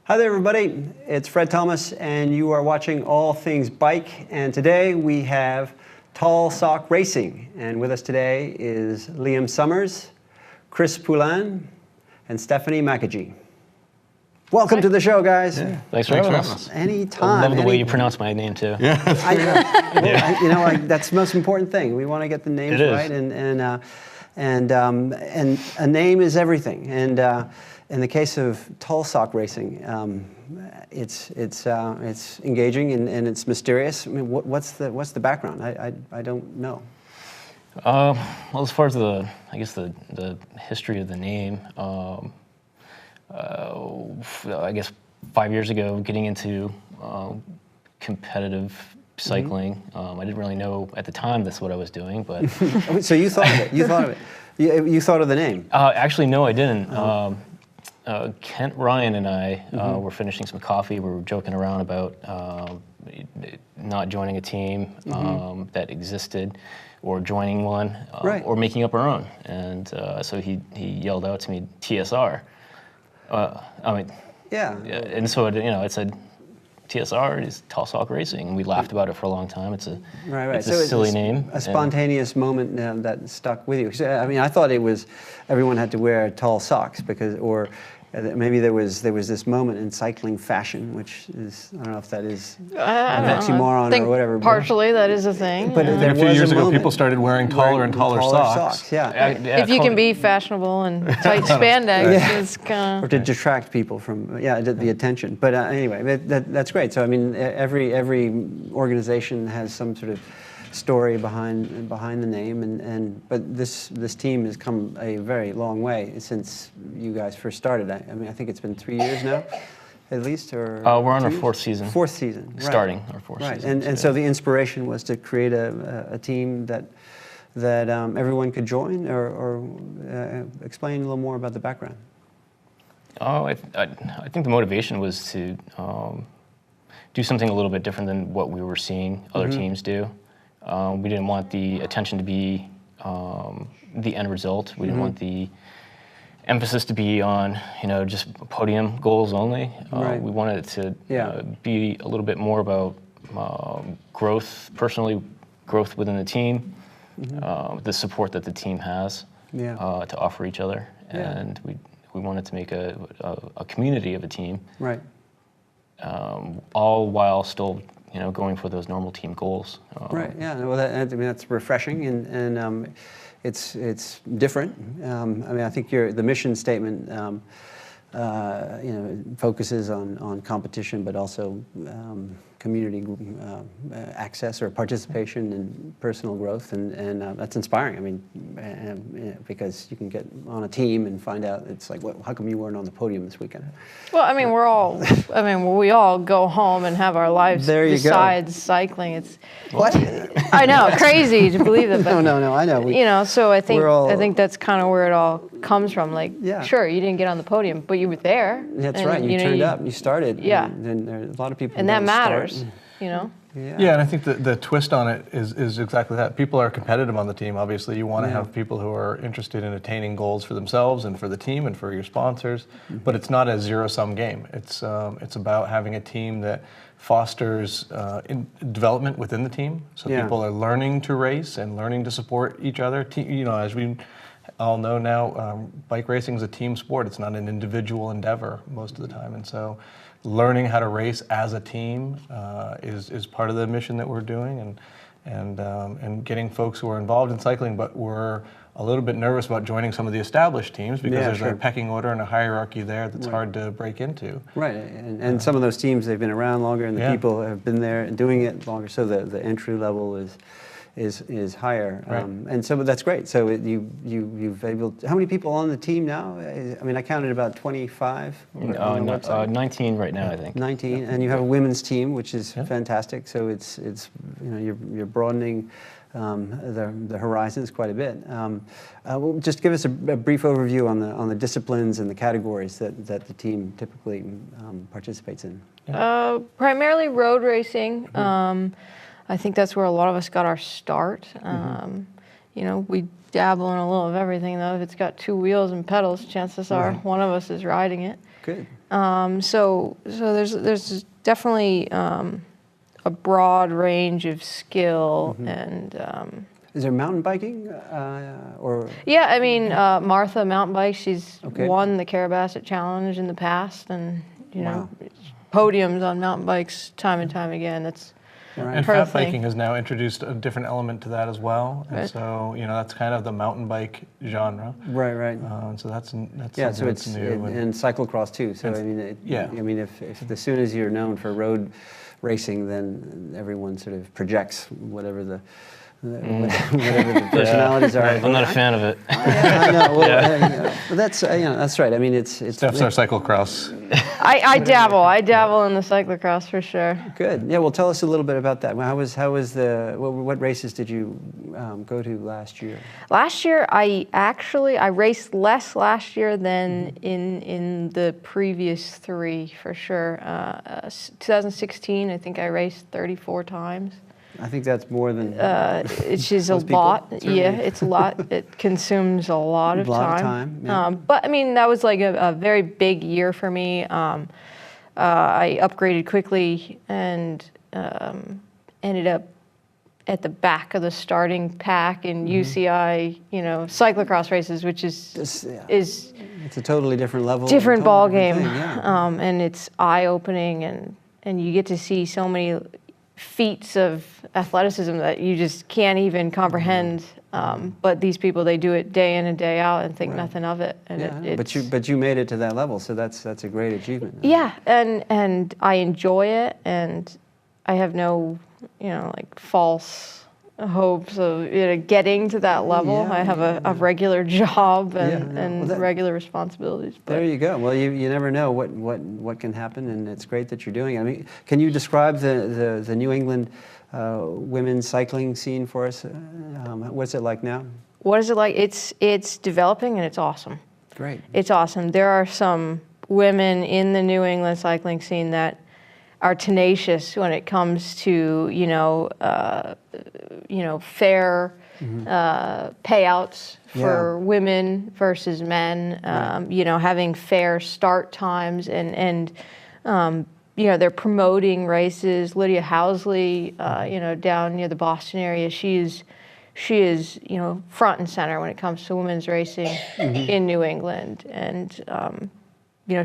Hi there, everybody. It's Fred Thomas, and you are watching All Things Bike. And today we have Tall Sock Racing. And with us today is Liam Summers, Chris Poulin, and Stephanie Makoujy. Welcome to the show, guys. Yeah. Thanks for having us. Anytime. I love the way you pronounce my name, too. Yeah, that's the most important thing. We want to get the names right, and a name is everything. And in the case of Tall Sock Racing, it's engaging and it's mysterious. I mean, what's the background? I don't know. Well, as far as the history of the name, I guess 5 years ago, getting into competitive cycling, I didn't really know at the time that's what I was doing, but so you thought of it. You thought of it. You thought of the name. Actually, no, I didn't. Kent Ryan and I were finishing some coffee. We were joking around about not joining a team that existed, or joining one, or making up our own. And so he yelled out to me, TSR. And so it said TSR is Tall Sock Racing, and we laughed about it for a long time. It's a silly name. A spontaneous moment that stuck with you. I mean, I thought it was everyone had to wear tall socks or maybe there was this moment in cycling fashion, which is, I don't know if that is an oxymoron or whatever. Partially, that is a thing. But a few years ago, people started wearing taller and taller socks. If you can be fashionable and tight spandex, it's kind of... Or to detract people from, the attention. But anyway, that's great. So, I mean, every organization has some sort of story behind the name, but this team has come a very long way since you guys first started. I mean, I think it's been 3 years now, at least, or we're on our fourth season. Fourth season, right. Starting our fourth season. And so the inspiration was to create a team that everyone could join, or explain a little more about the background. Oh, I think the motivation was to do something a little bit different than what we were seeing other teams do. We didn't want the attention to be the end result. We didn't want the emphasis to be on, just podium goals only. We wanted it to be a little bit more about growth, personally, growth within the team, the support that the team has to offer each other. And we wanted to make a community of a team. Right. All while still going for those normal team goals. Right. Yeah. Well, that's refreshing, and it's different. I mean, I think the mission statement, focuses on competition, competition, but also community access or participation and personal growth, and that's inspiring. I mean, because you can get on a team and find out it's like, how come you weren't on the podium this weekend? Well, I mean, we all go home and have our lives besides cycling. It's what? I know, crazy to believe it. But, no, I know. So I think that's kind of where it all comes from. Like, sure, you didn't get on the podium, but you were there. That's right. You turned up. You started. Yeah. And there are a lot of people. And that matters. Yeah, and I think the twist on it is exactly that. People are competitive on the team. Obviously, you want to have people who are interested in attaining goals for themselves and for the team and for your sponsors. But it's not a zero-sum game. It's about having a team that fosters development within the team. So people are learning to race and learning to support each other. As we all know now, bike racing is a team sport. It's not an individual endeavor most of the time, and so learning how to race as a team is part of the mission that we're doing, and getting folks who are involved in cycling, but we're a little bit nervous about joining some of the established teams because there's a pecking order and a hierarchy there that's hard to break into. Right, and some of those teams, they've been around longer, and the people have been there and doing it longer, so the entry level is higher, and so that's great. So you've able. How many people on the team now? I mean, I counted about 25. 19 right now, I think. 19, and you have a women's team, which is fantastic. So it's you're broadening the horizons quite a bit. Just give us a brief overview on the disciplines and the categories that the team typically participates in. Primarily road racing. I think that's where a lot of us got our start. We dabble in a little of everything, though. If it's got two wheels and pedals, chances are one of us is riding it. Good. So there's definitely a broad range of skill and. Is there mountain biking or? Yeah, I mean, Martha mountain bike. She's Okay. won the Carabasset Challenge in the past, and you know, Wow. podiums on mountain bikes time and time again. That's And her fat thing. biking has now introduced a different element to that as well, and Right. so that's kind of the mountain bike genre. Right. So that's Yeah, so something it's that's new. and cyclocross too. So I mean, yeah. I mean, if as soon as you're known for road racing, then everyone sort of projects whatever the personalities are. I'm not a fan of it. Yeah, I know. Well, but that's that's right. I mean, it's Steph's our cyclocross. I dabble in the cyclocross for sure. good. Yeah, well, tell us a little bit about that. How was what races did you go to last year? Last year, I raced less last year than in the previous 3 for sure. 2016, I think I raced 34 times. I think that's more than It's just a Most people, lot. certainly. Yeah, it's a lot. It consumes a lot of time. yeah. But I mean, that was like a very big year for me. I upgraded quickly and ended up at the back of the starting pack in UCI, cyclocross races, which is It's a totally different level. different totally ball different game. thing, yeah. And it's eye-opening, and you get to see so many feats of athleticism that you just can't even comprehend. But these people, they do it day in and day out and think Right. nothing of it. And Yeah, but you made it to that level, so that's a great achievement. yeah, and I enjoy it, and I have no, like false hopes of getting to that level. Yeah, I have a regular job and, Yeah, and well, that- regular responsibilities. But There you go. Well, you never know what can happen, and it's great that you're doing it. I mean, can you describe the New England women's cycling scene for us? What's it like now? what is it like? It's developing, and it's awesome. Great. It's awesome. There are some women in the New England cycling scene that are tenacious when it comes to fair payouts for women versus men. Having fair start times and they're promoting races. Lydia Housley, down near the Boston area, she is front and center when it comes to women's racing in New England, and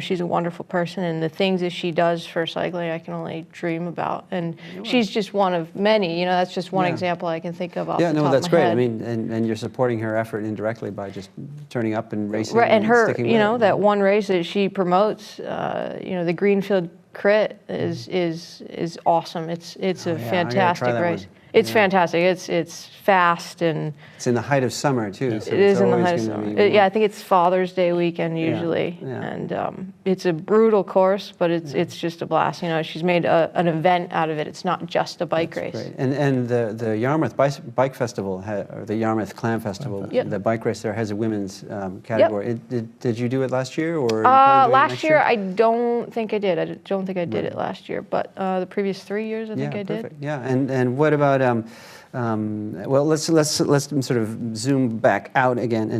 she's a wonderful person, and the things that she does for cycling, I can only dream about. And she's just one of many. That's just one example I can think of off the top of my that's great. head. I mean, and you're supporting her effort indirectly by just turning up and racing. Right, and her, sticking with it. that one race that she promotes, the Greenfield Crit is awesome. It's a I gotta try fantastic that race. one. It's Yeah. fantastic. It's fast, and It's in the height of summer too. So it is it's in the always height of gonna summer. be Yeah, I think it's Father's Day weekend usually, yeah. and it's a brutal course, but it's just a blast. She's made an event out of it. It's not just a bike race. Great. And the Yarmouth Bike Festival, or the Yarmouth Clam Festival, Yep. the bike race there has a women's category. Did you do it last year or? are you planning to do it Last next year, I don't think I did. I don't think I did it last year, but the previous 3 years, I think I did. Perfect. Yeah, and what about? Well, let's sort of zoom back out again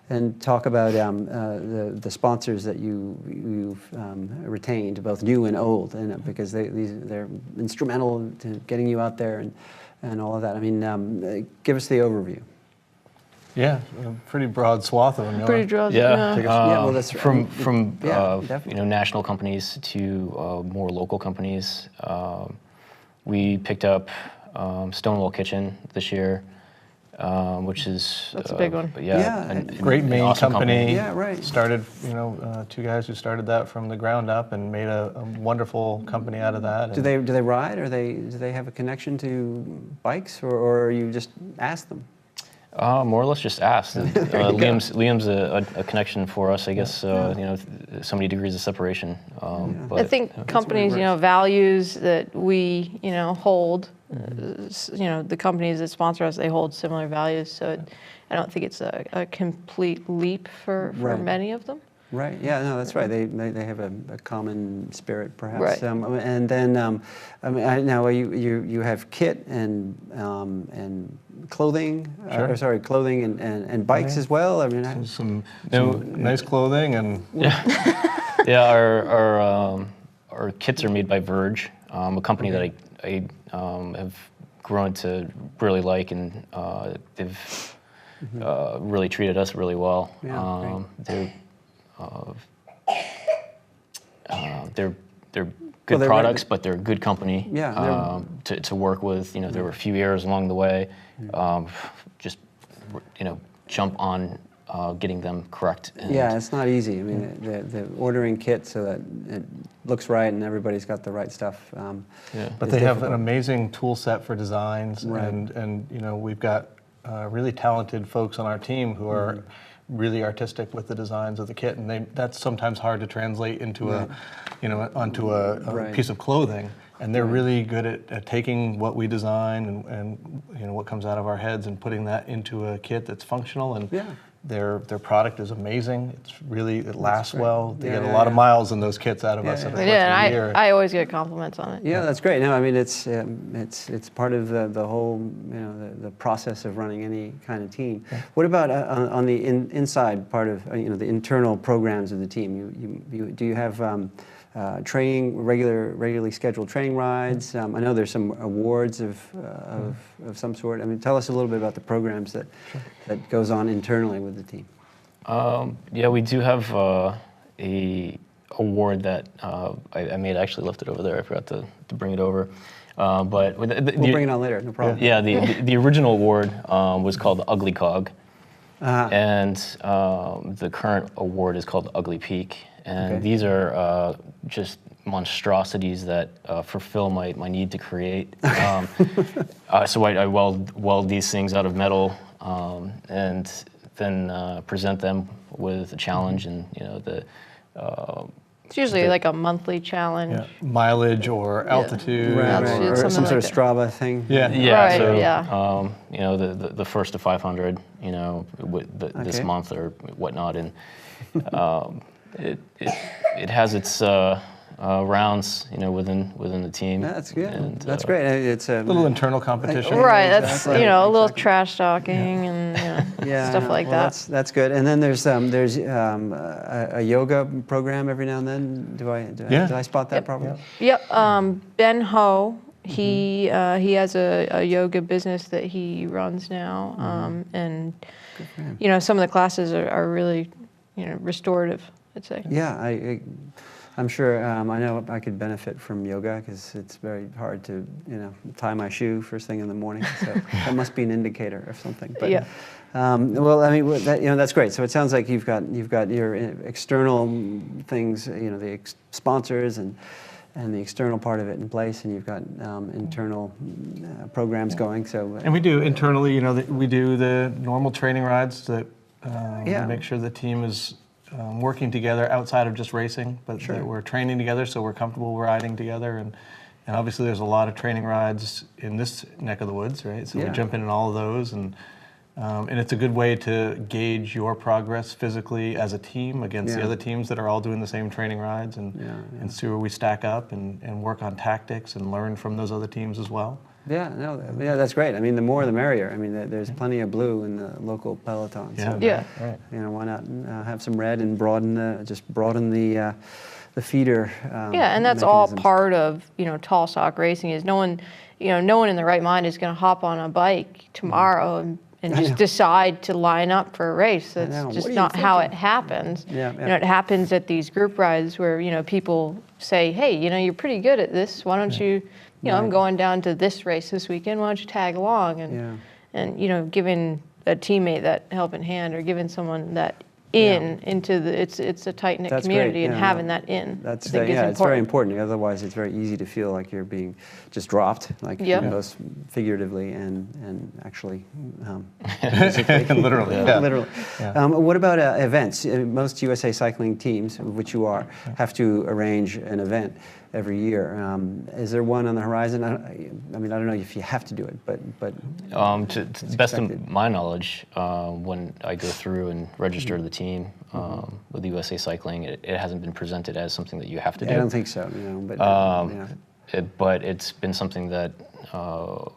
and talk about the sponsors that you've retained, both new and old, and because they're instrumental to getting you out there and all of that. I mean, give us the overview. Yeah, a pretty broad swath of them. Pretty draws. Yeah, well, that's from definitely. national companies to more local companies. We picked up Stonewall Kitchen this year, which is That's a big one. Yeah, Great Maine awesome company. Yeah, right. Started, two guys who started that from the ground up and made a wonderful company out of that. Do they ride, or do they have a connection to bikes, or you just ask them? More or less just asked. Liam's a connection for us, I guess. So many degrees of separation. But, I think companies, values that we, hold. The companies that sponsor us, they hold similar values. So I don't think it's a complete leap for Right. many of them. Right. Yeah. No, that's right. They have a common spirit, perhaps. Right. And then I mean, now you have kit and clothing. Sure. Or sorry, clothing and bikes as well. I mean, Some nice clothing and Yeah, our kits are made by Verge, a company that I have grown to really like, and they've really treated us really well. Yeah, They're good they're products, but they're a good company Yeah, to work with. You know, there were a few errors along the way. Just jump on getting them correct. And yeah, it's not easy. I mean, the ordering kit so that it looks right and everybody's got the right stuff. But is they have difficult. an amazing tool set for designs, Right. and we've got really talented folks on our team who are really artistic with the designs of the kit, and that's sometimes hard to translate into onto a Right. piece of clothing. And they're really good at taking what we design and what comes out of our heads and putting that into a kit that's functional. And Yeah. their product is amazing. It lasts great. well. They Yeah, get yeah, a lot of yeah. miles in those kits out of Yeah, us. yeah. Over the Yeah, course of the and year. I always get compliments on it. Yeah, that's great. No, I mean it's part of the whole the process of running any kind of team. What about on the inside part of the internal programs of the team? Do you have training regularly scheduled training rides? I know there's some awards of some sort. I mean, tell us a little bit about the programs that goes on internally with the team. Yeah, we do have a award that I made. I actually left it over there. I forgot to bring it over. But We'll bring it on later. No problem. Yeah, the original award was called the Ugly Cog, Uh-huh. and the current award is called the Ugly Peak. And Okay. these are just monstrosities that fulfill my need to create. So I weld these things out of metal and then present them with a challenge, and It's usually like a monthly challenge. Yeah. Mileage or altitude. Right, That's- right. it's Or some something sort of like Strava thing. Yeah. Yeah, Right, so yeah. the first to 500, this Okay. month or whatnot, and it has its rounds, within the team. That's good. And, That's great. It's a Little internal competition. Right, that's Exactly. a little Exactly. trash talking and stuff like well, that. That's good. And then there's a yoga program every now and then. Did I spot that Yep. properly? Yep, Ben Ho, he has a yoga business that he runs now, and some of the classes are really restorative, I'd say. Yeah, I'm sure. I know I could benefit from yoga because it's very hard to tie my shoe first thing in the morning. So that must be an indicator of something. But, Yeah. well, I mean, that's great. So it sounds like you've got your external things, the sponsors and the external part of it in place, and you've got internal programs going. So And we do internally, we do the normal training rides that Yeah. make sure the team is working together outside of just racing, but that we're training together, so we're comfortable riding together. And obviously there's a lot of training rides in this neck of the woods, right? So we jump in all of those, and it's a good way to gauge your progress physically as a team against the other teams that are all doing the same training rides, and see where we stack up and work on tactics and learn from those other teams as well. Yeah, that's great. I mean, the more the merrier. I mean, there's plenty of blue in the local peloton. So, Yeah. Right. why not have some red and broaden the feeder. Yeah, and that's all mechanisms. part of tall stock racing. Is no one in the right mind is going to hop on a bike tomorrow and just decide to line up for a race. know. That's What just are you not how it thinking? happens. Yeah, yeah. It happens at these group rides where people say, "Hey, you're pretty good at this. Why don't you? I'm going down to this race this weekend. Why don't you tag along?" And giving a teammate that helping hand, or giving someone that into it's a tight knit That's community, great. and Yeah, having no. that in. That's I think is it's very important. Otherwise, it's very easy to feel like you're being just dropped, like both figuratively and actually physically. Literally, yeah. Literally. Yeah. What about events? Most USA cycling teams, of which you are, have to arrange an event every year. Is there one on the horizon? I mean, I don't know if you have to do it, but to the best of my knowledge, when I go through and register the team. team with USA Cycling. It hasn't been presented as something that you have to do. I don't think so, but But it's been something that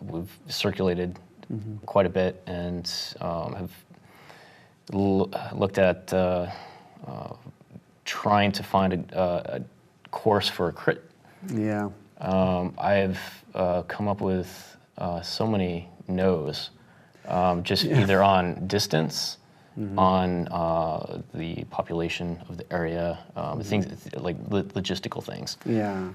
we've circulated quite a bit, and have looked at trying to find a course for a crit. Yeah. I've come up with so many no's, just either on distance, on the population of the area, things like logistical things. Yeah.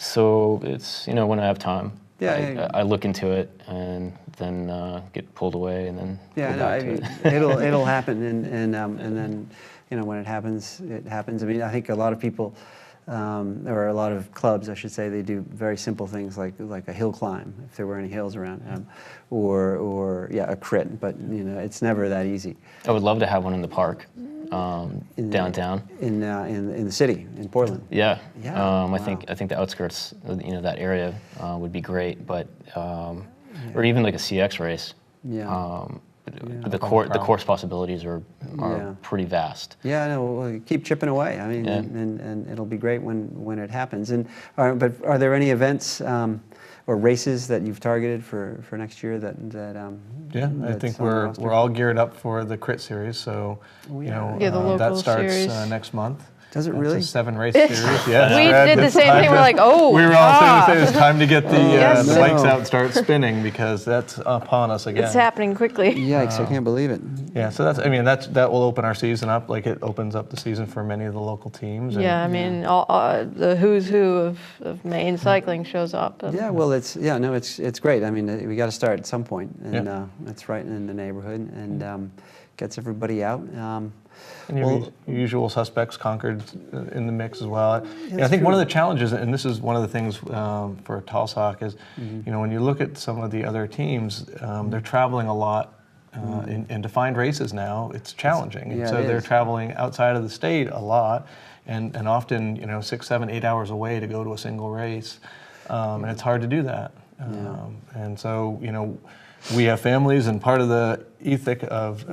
So it's, when I have time, Yeah, I look into it and then get pulled away and then Yeah, go no, back I to mean, it. it'll happen, and then when it happens, it happens. I mean, I think a lot of people, or a lot of clubs, I should say, they do very simple things like a hill climb, if there were any hills around, or a crit. But it's never that easy. I would love to have one in the park, downtown. In the city, in Portland. Yeah. Yeah, I wow. think the outskirts, that area would be great, but or even like a CX race. Yeah. The course possibilities are pretty vast. Yeah, no, well, keep chipping away. I mean, and it'll be great when it happens. And but are there any events or races that you've targeted for next year that I think we're all geared up for the Crit Series. So the local that starts series. next month. Does it really? It's a 7-race series. Yes. We did the same thing. We're like, oh, we were all saying the same. It's time to get the no. bikes out and start spinning because that's upon us again. it's happening quickly. Yikes! I can't believe it. Yeah, so that will open our season up, like it opens up the season for many of the local teams. And Yeah, I mean, all the who's who of Maine cycling shows up. Yeah, well, it's great. I mean, we got to start at some point, and it's right in the neighborhood, and gets everybody out. And your usual suspects, Concord in the mix as well. I think one of the challenges, and this is one of the things for Talsock, is when you look at some of the other teams, they're traveling a lot. And to find races now, it's challenging. Yeah, so it they're is. traveling outside of the state a lot, and often 6, 7, 8 hours away to go to a single race, and it's hard to do that. And so we have families, and part of the ethic of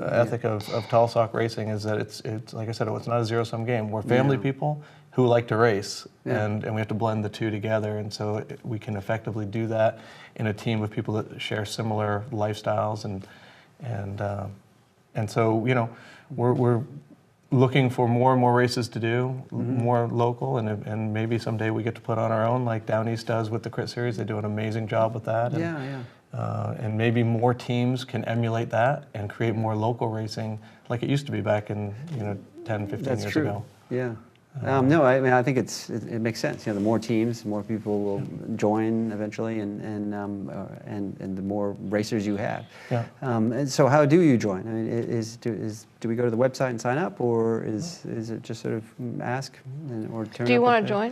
Talsock racing is that it's like I said, it's not a zero-sum game. We're family people who like to race, and we have to blend the two together, and so we can effectively do that in a team of people that share similar lifestyles, and so we're looking for more and more races to do, more local, and maybe someday we get to put on our own, like Down East does with the Crit Series. They do an amazing job with that. And maybe more teams can emulate that and create more local racing like it used to be back in 10, 15 That's years true. ago. Yeah. No, I mean, I think it makes sense. The more teams, the more people will join eventually, and the more racers you have. Yeah. And so, how do you join? I mean, do we go to the website and sign up, or is it just sort of ask or turn? Do you up want at to join?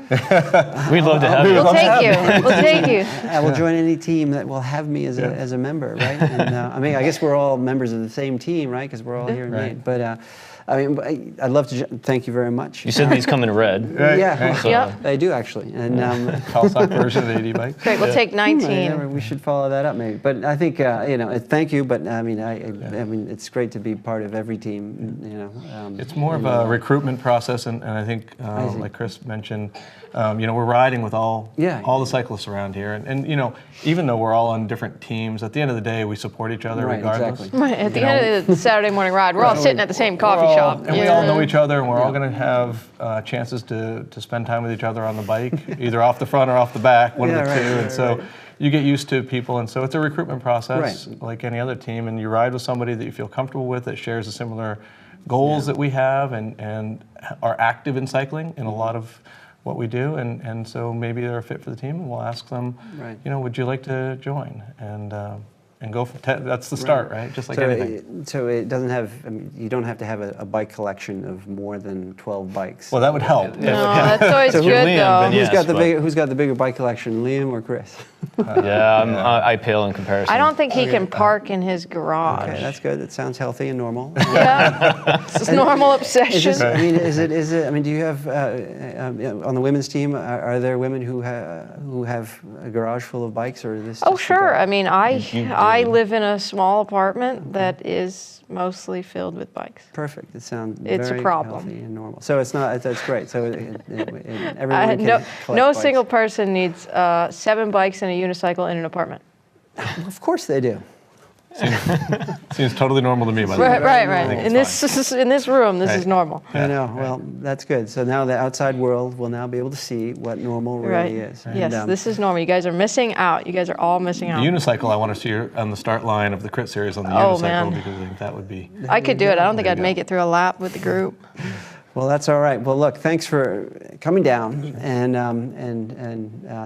We'd love to have you. We'll take you. We'll take you. I will join any team that will have me as a member, right? And I mean, I guess we're all members of the same team, right? Because we're all here in Maine. But I mean, I'd love to. Thank you very much. You said these come in red. Right, Yeah, right. So- well, they do actually. And Talsock version of the 80 bike. Great. We'll take 19. we should follow that up maybe. But I think thank you. But I mean, I mean, it's great to be part of every team. It's more of a recruitment process, and I think, like Chris mentioned, we're riding with all the cyclists around here, and even though we're all on different teams, at the end of the day, we support each other regardless. Exactly. Right, at the end of the Saturday morning ride, we're all sitting at the same coffee shop. And we all know each other, and we're all going to have chances to spend time with each other on the bike, either off the front or off the back, one of the two. And so you get used to people, and so it's a recruitment process like any other team, and you ride with somebody that you feel comfortable with, that shares the similar goals that we have, and are active in cycling in a lot of what we do, and so maybe they're a fit for the team, and we'll ask them, would you like to join? And go for that's the start, right? Just like anything. So it doesn't have. I mean, you don't have to have a bike collection of more than 12 bikes. Well, that would help. No, that's always If you're good, Liam, though. then yes, but- Who's got the bigger bike collection, Liam or Chris? Yeah, I pale in comparison. I don't think he can park in his garage. Okay, that's good. That sounds healthy and normal. Yeah, it's a normal Is obsession. this, I mean, is it? I mean, do you have on the women's team? Are there women who have a garage full of bikes, or is this? Oh, just a sure. guy? I mean, You I do. live in a small apartment that is mostly filled with bikes. Perfect. It sounds It's a very problem. healthy and normal. So it's not. That's great. So everyone can No, collect no bikes. single person needs 7 bikes and a unicycle in an apartment. Of course they do. Seems totally normal to me, by the way. Right. think In this room, this is normal. I know. Well, that's good. So now the outside world will now be able to see what normal really Right. is. Yes, And, this is normal. You guys are missing out. You guys are all missing The out. unicycle, I want to see her on the start line of the crit series on the Oh, unicycle man. because I think that would be. I could do it. I don't think There I'd you make go. it through a lap with the group. Well, that's all right. Well, look, thanks for coming down and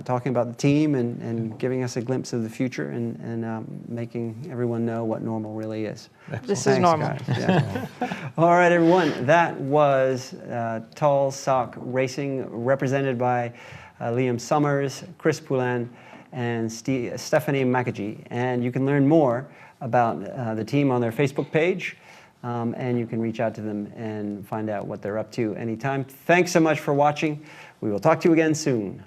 talking about the team and giving us a glimpse of the future and making everyone know what normal really is. This is Thanks, normal. guys. Yeah. All right, everyone. That was Tall Sock Racing, represented by Liam Summers, Chris Poulin, and Stephanie Makoujy. And you can learn more about the team on their Facebook page. And you can reach out to them and find out what they're up to anytime. Thanks so much for watching. We will talk to you again soon.